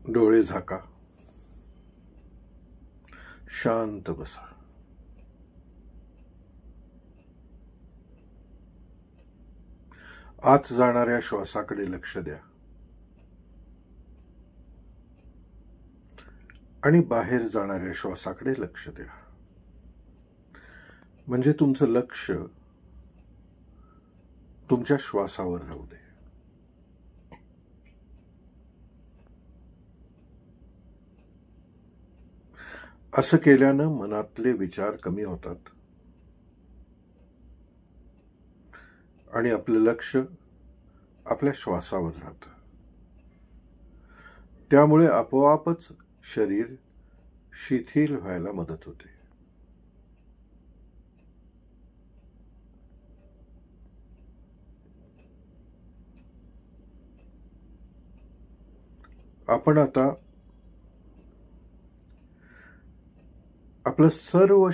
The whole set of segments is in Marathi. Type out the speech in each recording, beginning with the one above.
डोळे झाका, शांत बसा. आत जाणाऱ्या श्वासाकडे लक्ष द्या आणि बाहेर जाणाऱ्या श्वासाकडे लक्ष द्या. म्हणजे तुमचं लक्ष तुमच्या श्वासावर राहू दे. असं केल्यानं मनातले विचार कमी होतात आणि आपलं लक्ष आपल्या श्वासावर राहतं. त्यामुळे आपोआपच शरीर शिथिल व्हायला मदत होते. आपण आता आपलं सर्व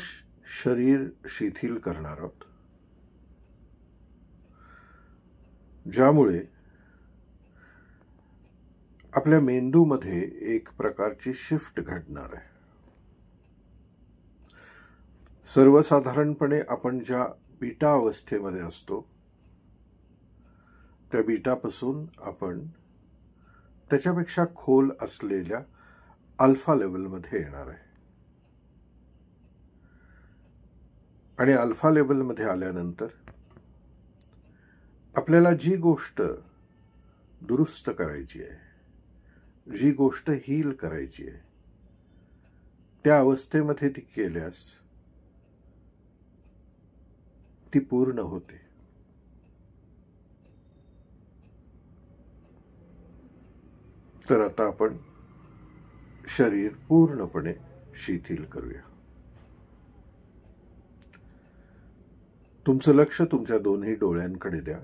शरीर शिथिल करणार आहोत, ज्यामुळे आपल्या मेंदूमध्ये एक प्रकारची शिफ्ट घडणार आहे. सर्वसाधारणपणे आपण ज्या बीटा अवस्थेमध्ये असतो त्या बीटापासून आपण त्याच्यापेक्षा खोल असलेल्या अल्फा लेवलमध्ये येणार आहे. आणि अल्फा लेवलमध्ये आल्यानंतर आपल्याला जी गोष्ट दुरुस्त करायची आहे, जी गोष्ट हील करायची आहे, त्या अवस्थेमध्ये ती केल्यास ती पूर्ण होते. तर आता आपण शरीर पूर्णपणे शिथिल करूया. तुमचं लक्ष तुमच्या दोन्ही डोळ्यांकडे द्या.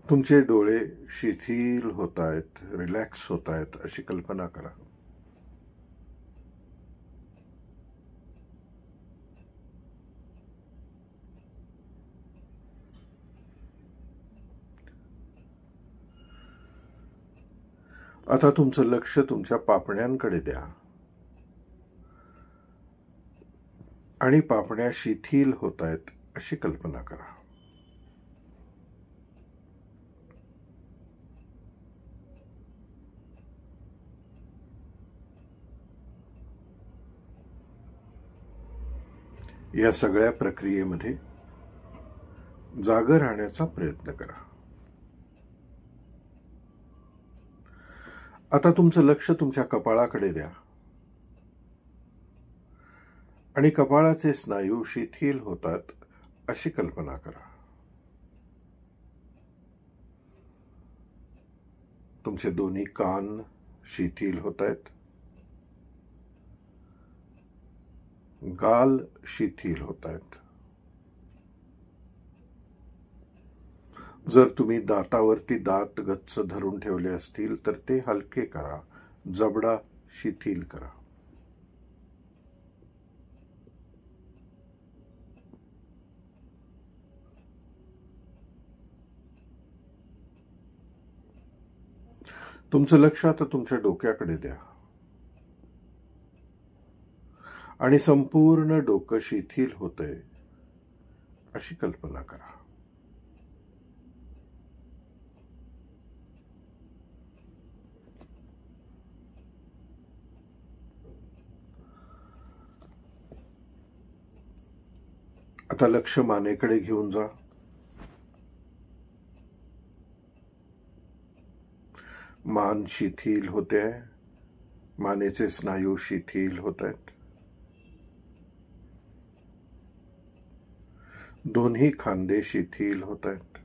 तुमचे डोळे शिथिल होत आहेत, रिलॅक्स होत आहेत अशी कल्पना करा. आता तुमचं लक्ष तुमच्या पापण्यांकडे द्या आणि पापण्या शिथिल होत आहेत अशी कल्पना करा. या सगळ्या प्रक्रियेमध्ये जागं राहण्याचा प्रयत्न करा. आता तुमचं लक्ष तुमच्या कपाळाकडे द्या आणि कपाळाचे स्नायू शिथिल होतात अशी कल्पना करा. तुमचे दोन्ही कान शिथिल होत आहेत, गाल शिथिल होत आहेत. जर तुम्ही दातावरती दात गच्च धरून ठेवले असतील तर ते हलके करा, जबडा शिथिल करा. तुमचं लक्ष आता तुमच्या डोक्याकडे द्या आणि संपूर्ण डोकं शिथिल होतंय अशी कल्पना करा. आता लक्ष मानेकडे घेऊन जा. मान शिथिल होते आहे, मानेचे स्नायू शिथिल होत आहेत. दोन्ही खांदे शिथिल होत आहेत.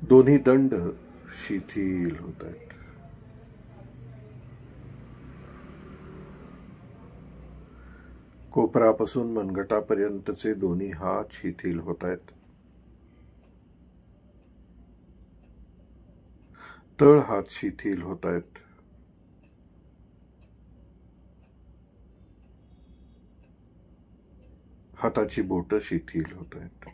दोन्ही दंड शिथिल होत आहेत. कोपरापासून मनगटापर्यंतचे दोन्ही हात शिथिल होत आहेत. तळ हात शिथिल होत आहेत. हाताची बोटं शिथिल होत आहेत.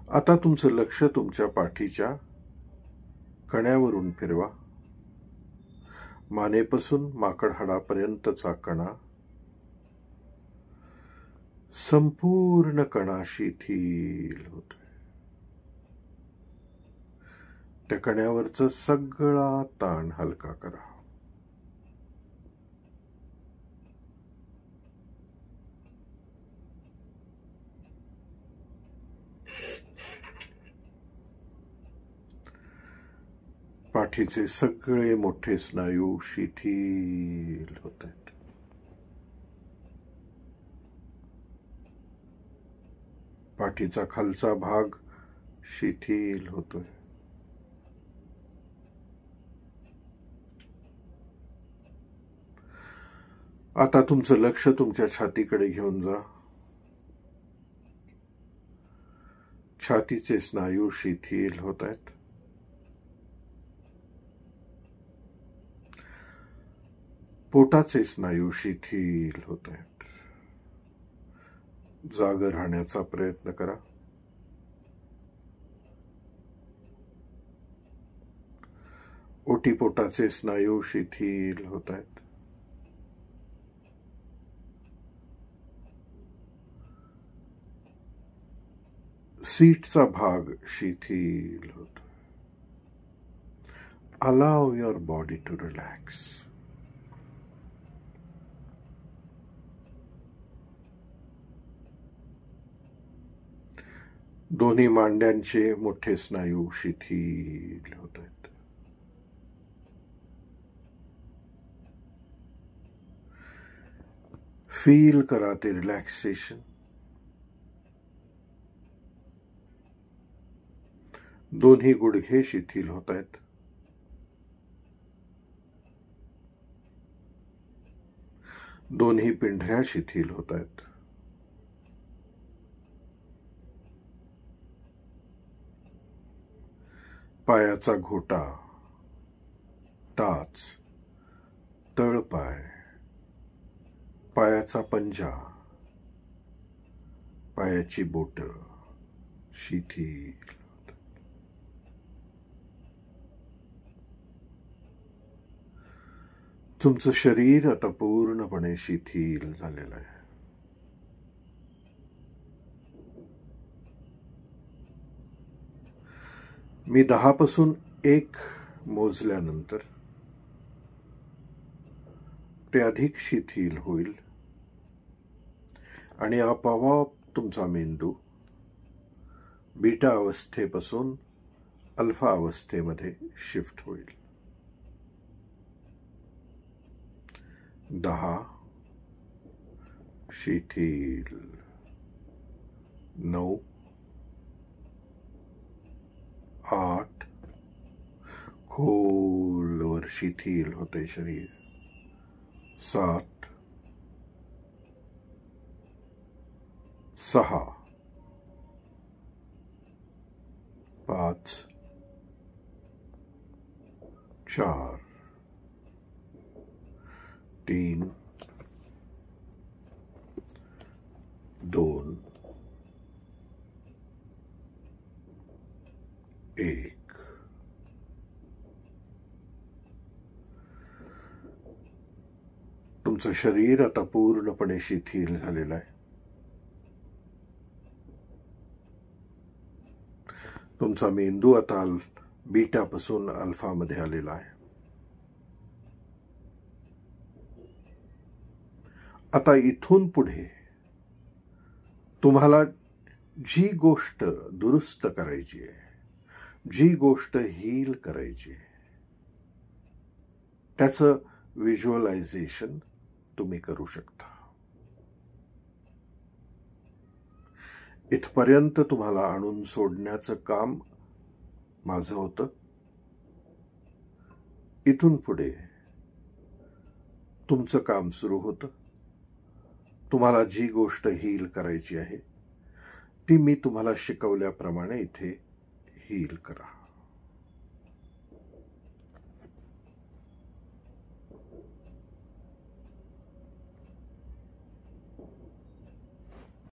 आता तुमचं लक्ष तुमच्या पाठीच्या कण्यावरून फिरवा. मानेपासून माकड हाडापर्यंतचा कणा, संपूर्ण कणा शिथिल होतोय. त्या कण्यावरचा सगळा ताण हलका करा. पाठीचे सगळे मोठे स्नायू शिथिल होत आहेत. पाठीचा खालचा भाग शिथिल होतोय. आता तुमचं लक्ष तुमच्या छातीकडे घेऊन जा. छातीचे स्नायू शिथिल होत आहेत. पोटाचे स्नायू शिथिल होत आहेत. जाग राहण्याचा प्रयत्न करा. ओटीपोटाचे स्नायू शिथिल होत आहेत. सीटचा भाग शिथिल होतो. Allow your body to relax. दोन्ही मांड्यांचे मोठे स्नायू शिथिल होत आहेत. फील करा ते रिलॅक्सेशन. दोन्ही गुडघे शिथिल होत आहेत. दोन्ही पिंढऱ्या शिथिल होत आहेत. पायाचा घोटा, टाच, तळपाय, पायाचा पंजा, पायाची बोट शिथिल. तुमचं शरीर आता पूर्णपणे शिथिल झालेलं आहे. मी 10 पासून 1 मोजल्यानंतर ते अधिक शिथिल होईल आणि आपोआप तुमचा मेंदू बीटा अवस्थेपासून अल्फा अवस्थेमध्ये शिफ्ट होईल. 10 शिथिल, 9, 8 खोलवर शिथिल होते शरीर, 7, 6, 5, 4, 3, 2, 1. तुमचं शरीर आता पूर्णपणे शिथिल झालेलं आहे. तुमचा मेंदू आता बीटापासून अल्फामध्ये आलेला आहे. आता इथून पुढे तुम्हाला जी गोष्ट दुरुस्त करायची आहे, जी गोष्ट हील करायची आहे, त्याचं व्हिज्युअलायझेशन तुम्ही करू शकता. इथपर्यंत तुम्हाला आणून सोडण्याचं काम माझं होतं. इथून पुढे तुमचं काम सुरू होतं. तुम्हाला जी गोष्ट हील करायची आहे ती मी तुम्हाला शिकवल्याप्रमाणे इथे हील करा.